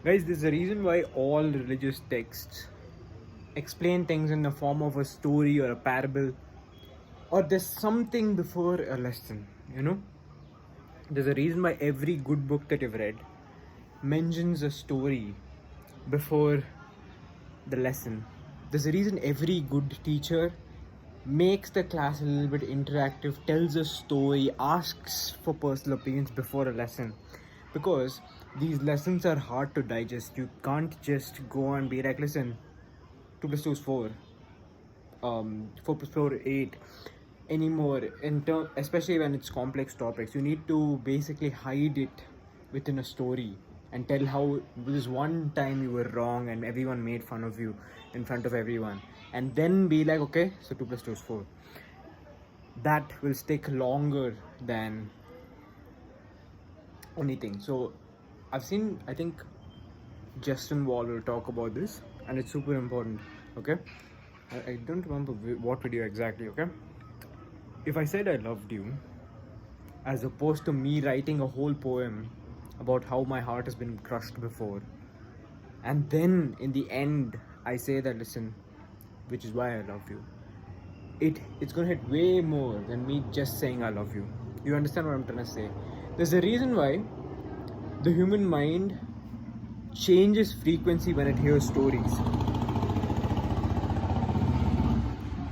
Guys, there's a reason why all religious texts explain things in the form of a story or a parable, or there's something before a lesson, you know? There's a reason why every good book that you've read mentions a story before the lesson. There's a reason every good teacher makes the class a little bit interactive, tells a story, asks for personal opinions before a lesson. Because these lessons are hard to digest. You can't just go and be like, listen, 2 plus 2 is 4, 4 plus 4 8 anymore. Especially when it's complex topics, you need to basically hide it within a story and tell how this one time you were wrong and everyone made fun of you in front of everyone, and then be like, okay, so 2 plus 2 is 4. That will stick longer than anything. So I've seen, I think Justin Wall will talk about this, and it's super important. Okay, I don't remember what video exactly. Okay, if I said I loved you, as opposed to me writing a whole poem about how my heart has been crushed before, and then in the end I say that, listen, which is why I love you, it's gonna hit way more than me just saying I love you. You understand what I'm trying to say? There's a reason why the human mind changes frequency when it hears stories.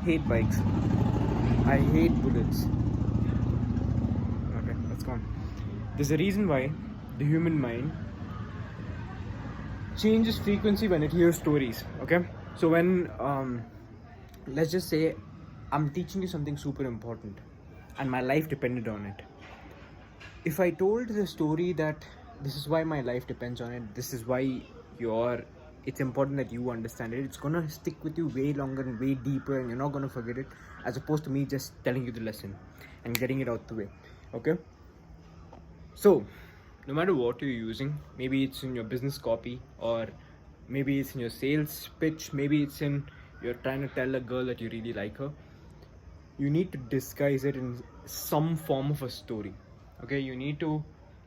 Hate bikes. I hate bullets. Okay, that's gone. There's a reason why the human mind changes frequency when it hears stories. Okay, so when let's just say I'm teaching you something super important and my life depended on it. If I told the story that this is why my life depends on it, this is why it's important that you understand it, it's gonna stick with you way longer and way deeper, and you're not gonna forget it, as opposed to me just telling you the lesson and getting it out the way. Okay, so no matter what you're using, maybe it's in your business copy, or maybe it's in your sales pitch, maybe it's in you're trying to tell a girl that you really like her, you need to disguise it in some form of a story. Okay, you need to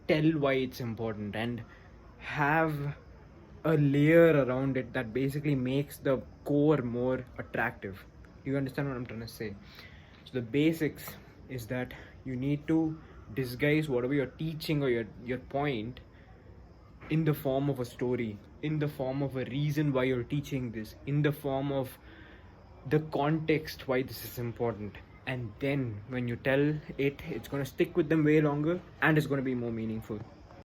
tell why it's important and have a layer around it that basically makes the core more attractive. You understand what I'm trying to say? So the basics is that you need to disguise whatever you're teaching or your point in the form of a story, in the form of a reason why you're teaching this, in the form of the context why this is important. And then when you tell it, it's going to stick with them way longer and it's going to be more meaningful.